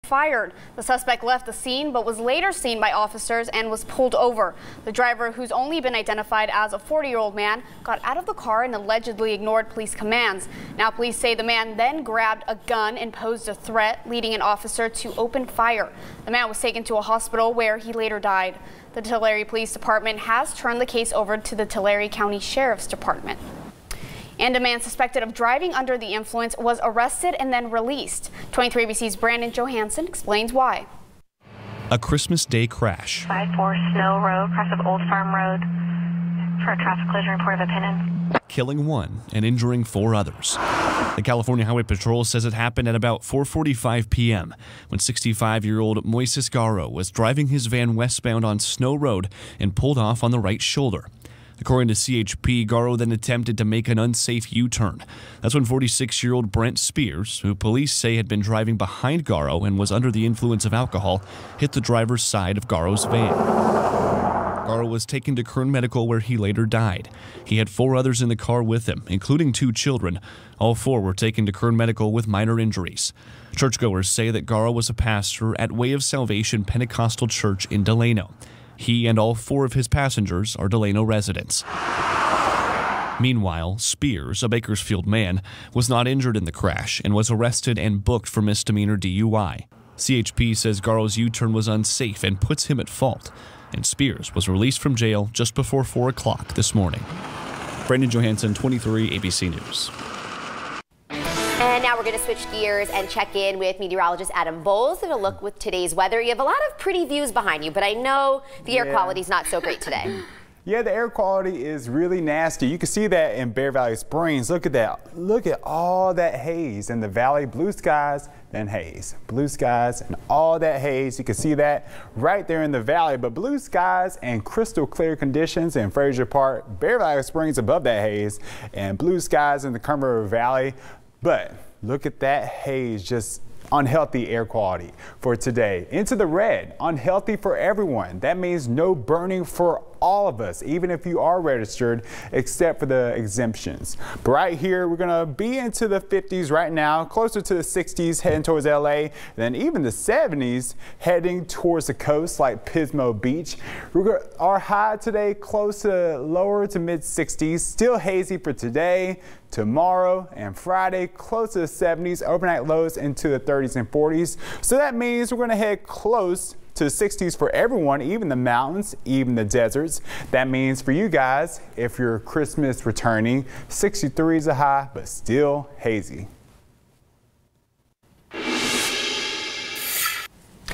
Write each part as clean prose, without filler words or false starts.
Fired. The suspect left the scene but was later seen by officers and was pulled over. The driver, who's only been identified as a 40-year-old man, got out of the car and allegedly ignored police commands. Now police say the man then grabbed a gun and posed a threat, leading an officer to open fire. The man was taken to a hospital where he later died. The Tulare Police Department has turned the case over to the Tulare County Sheriff's Department. And a man suspected of driving under the influence was arrested and then released. 23 ABC's Brandon Johansson explains why. A Christmas Day crash. 5-4 Snow Road, cross of Old Farm Road, for a traffic collision report of opinion. Killing one and injuring 4 others. The California Highway Patrol says it happened at about 4:45 p.m. when 65-year-old Moises Garro was driving his van westbound on Snow Road and pulled off on the right shoulder. According to CHP, Garro then attempted to make an unsafe U-turn. That's when 46-year-old Brent Spears, who police say had been driving behind Garro and was under the influence of alcohol, hit the driver's side of Garro's van. Garro was taken to Kern Medical where he later died. He had 4 others in the car with him, including 2 children. All 4 were taken to Kern Medical with minor injuries. Churchgoers say that Garro was a pastor at Way of Salvation Pentecostal Church in Delano. He and all 4 of his passengers are Delano residents. Meanwhile, Spears, a Bakersfield man, was not injured in the crash and was arrested and booked for misdemeanor DUI. CHP says Garro's U-turn was unsafe and puts him at fault, and Spears was released from jail just before 4 o'clock this morning. Brandon Johansson, 23 ABC News. And now we're going to switch gears and check in with meteorologist Adam Bowles and a look with today's weather. You have a lot of pretty views behind you, but I know the air quality is not so great today. Yeah, the air quality is really nasty. You can see that in Bear Valley Springs. Look at that. Look at all that haze in the valley. Blue skies, then haze. Blue skies and all that haze. You can see that right there in the valley. But blue skies and crystal clear conditions in Fraser Park, Bear Valley Springs above that haze, and blue skies in the Kerr Valley. But look at that haze, just unhealthy air quality for today. Into the red, unhealthy for everyone. That means no burning for all of us, even if you are registered, except for the exemptions. But right here, we're gonna be into the 50s right now, closer to the 60s heading towards LA, then even the 70s heading towards the coast like Pismo Beach. Our high today close to lower to mid 60s, still hazy for today, tomorrow, and Friday, close to the 70s, overnight lows into the 30s and 40s. So that means we're gonna head close to the 60s for everyone, even the mountains, even the deserts. That means for you guys, if you're Christmas returning, 63 is a high, but still hazy.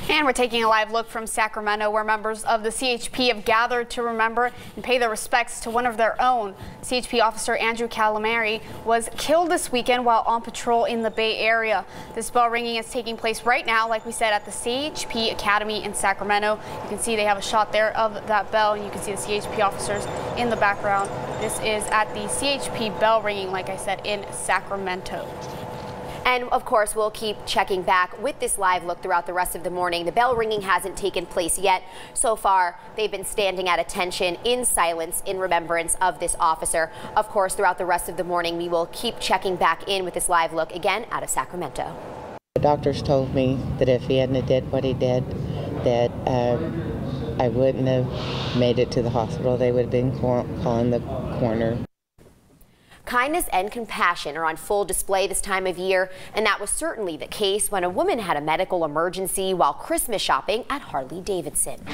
And we're taking a live look from Sacramento, where members of the CHP have gathered to remember and pay their respects to one of their own. CHP officer Andrew Calamari was killed this weekend while on patrol in the Bay Area. This bell ringing is taking place right now, like we said, at the CHP Academy in Sacramento. You can see they have a shot there of that bell, and you can see the CHP officers in the background. This is at the CHP bell ringing, like I said, in Sacramento. And of course, we'll keep checking back with this live look throughout the rest of the morning. The bell ringing hasn't taken place yet. So far, they've been standing at attention in silence in remembrance of this officer. Of course, throughout the rest of the morning, we will keep checking back in with this live look again out of Sacramento. The doctors told me that if he hadn't did what he did, that I wouldn't have made it to the hospital. They would have been calling the coroner. Kindness and compassion are on full display this time of year, and that was certainly the case when a woman had a medical emergency while Christmas shopping at Harley-Davidson.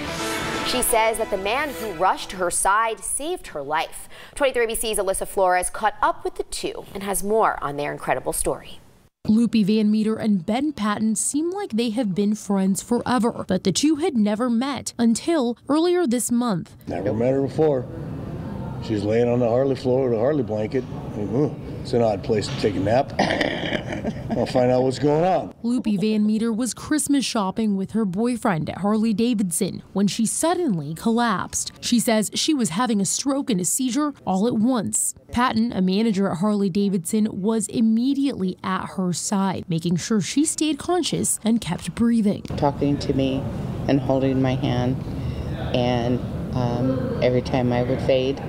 She says that the man who rushed to her side saved her life. 23 ABC's Alyssa Flores caught up with the two and has more on their incredible story. Loopy Van Meter and Ben Patton seem like they have been friends forever, but the two had never met until earlier this month. Never met her before. She's laying on the Harley floor with a Harley blanket. It's an odd place to take a nap. I'll find out what's going on. Loopy Van Meter was Christmas shopping with her boyfriend at Harley-Davidson when she suddenly collapsed. She says she was having a stroke and a seizure all at once. Patton, a manager at Harley-Davidson, was immediately at her side, making sure she stayed conscious and kept breathing. Talking to me and holding my hand, and every time I would fade,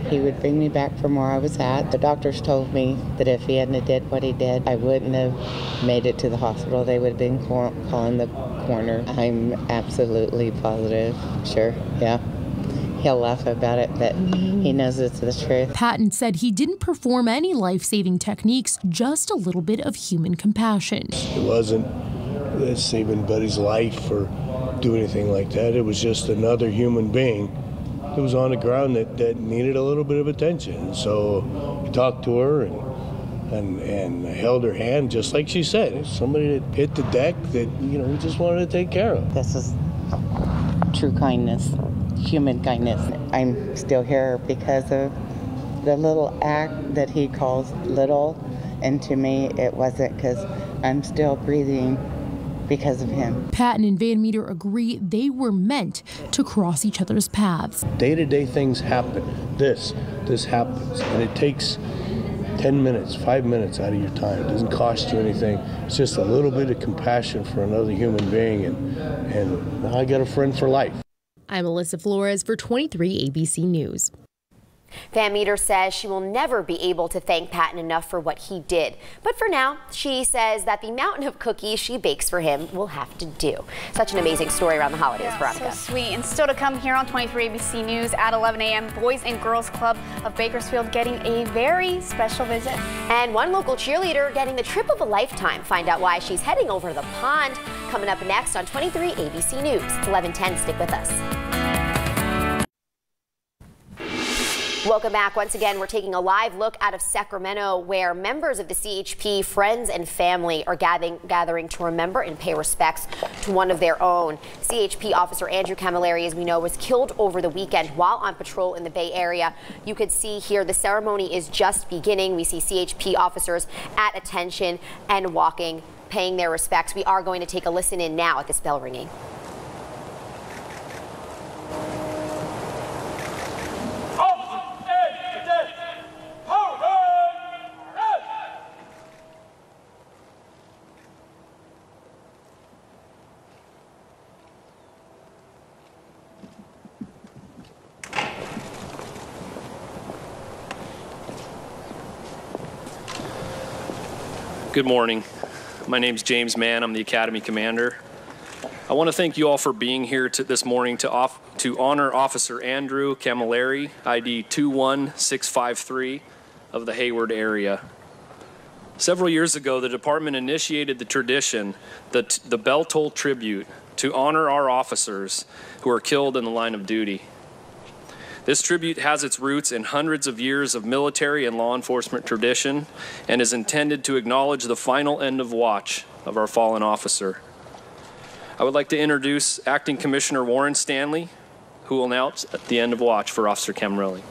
he would bring me back from where I was at. The doctors told me that if he hadn't did what he did, I wouldn't have made it to the hospital. They would have been calling the coroner. I'm absolutely positive. Sure, yeah. He'll laugh about it, but he knows it's the truth. Patton said he didn't perform any life-saving techniques, just a little bit of human compassion. It wasn't saving Buddy's life or do anything like that. It was just another human being that was on the ground that needed a little bit of attention. So I talked to her and held her hand, just like she said. It's somebody that hit the deck that, we just wanted to take care of. This is true kindness, human kindness. I'm still here because of the little act that he calls little, and to me it wasn't, because I'm still breathing because of him. Patton and Van Meter agree they were meant to cross each other's paths. Day-to-day things happen. This happens, and it takes 10 minutes, 5 minutes out of your time. It doesn't cost you anything. It's just a little bit of compassion for another human being, and now I got a friend for life. I'm Alyssa Flores for 23 ABC News. Van Meter says she will never be able to thank Patton enough for what he did. But for now, she says that the mountain of cookies she bakes for him will have to do. Such an amazing story around the holidays, Veronica. So sweet. And still to come here on 23 ABC News at 11 a.m., Boys and Girls Club of Bakersfield getting a very special visit. And one local cheerleader getting the trip of a lifetime. Find out why she's heading over the pond. Coming up next on 23 ABC News. It's 11:10. Stick with us. Welcome back. Once again, we're taking a live look out of Sacramento, where members of the CHP, friends and family are gathering to remember and pay respects to one of their own. CHP officer Andrew Camilleri, as we know, was killed over the weekend while on patrol in the Bay Area. You could see here the ceremony is just beginning. We see CHP officers at attention and walking, paying their respects. We are going to take a listen in now at this bell ringing. Good morning. My name's James Mann. I'm the Academy Commander. I want to thank you all for being here this morning to honor Officer Andrew Camilleri, ID 21653 of the Hayward area. Several years ago, the department initiated the tradition, the Bell Toll Tribute, to honor our officers who are killed in the line of duty. This tribute has its roots in hundreds of years of military and law enforcement tradition and is intended to acknowledge the final end of watch of our fallen officer. I would like to introduce Acting Commissioner Warren Stanley, who will announce at the end of watch for Officer Camilleri.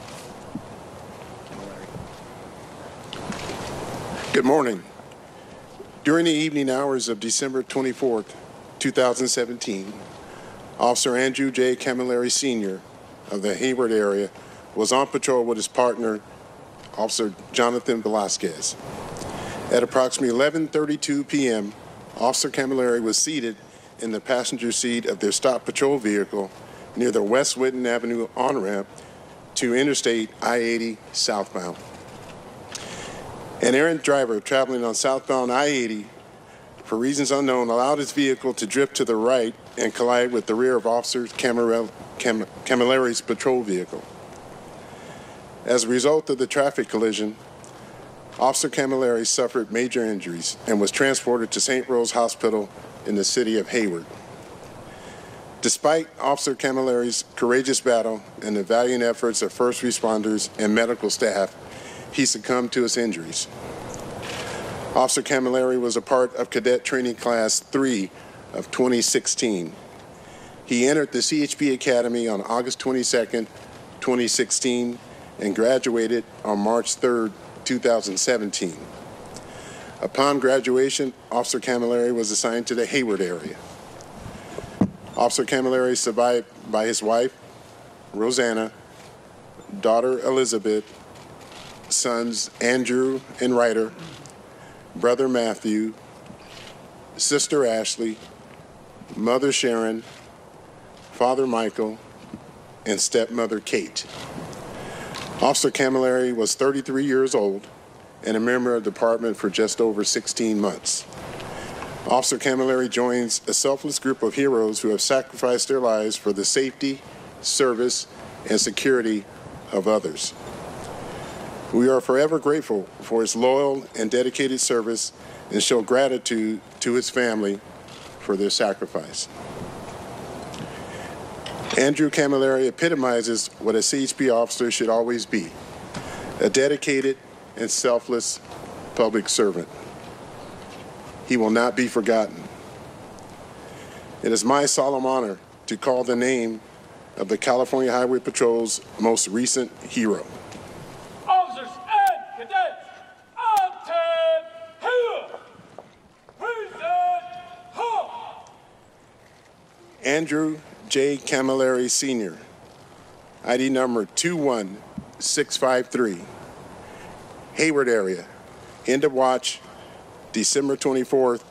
Good morning. During the evening hours of December 24th, 2017, Officer Andrew J. Camilleri Sr. of the Hayward area was on patrol with his partner, Officer Jonathan Velasquez. At approximately 11:32 p.m., Officer Camilleri was seated in the passenger seat of their stop patrol vehicle near the West Whitten Avenue on-ramp to Interstate I-80 southbound. An errant driver traveling on southbound I-80, for reasons unknown, allowed his vehicle to drift to the right and collide with the rear of Officer Camilleri's patrol vehicle. As a result of the traffic collision, Officer Camilleri suffered major injuries and was transported to St. Rose Hospital in the city of Hayward. Despite Officer Camilleri's courageous battle and the valiant efforts of first responders and medical staff, he succumbed to his injuries. Officer Camilleri was a part of Cadet Training Class 3 of 2016. He entered the CHP Academy on August 22nd, 2016, and graduated on March 3rd, 2017. Upon graduation, Officer Camilleri was assigned to the Hayward area. Officer Camilleri survived by his wife, Rosanna, daughter Elizabeth, sons Andrew and Ryder, brother Matthew, sister Ashley, mother Sharon, father Michael, and stepmother Kate. Officer Camilleri was 33 years old and a member of the department for just over 16 months. Officer Camilleri joins a selfless group of heroes who have sacrificed their lives for the safety, service, and security of others. We are forever grateful for his loyal and dedicated service and show gratitude to his family for their sacrifice. Andrew Camilleri epitomizes what a CHP officer should always be, a dedicated and selfless public servant. He will not be forgotten. It is my solemn honor to call the name of the California Highway Patrol's most recent hero. Officers and cadets, attend here! Present home! Andrew J. Camilleri Sr., ID number 21653, Hayward area, end of watch, December 24th,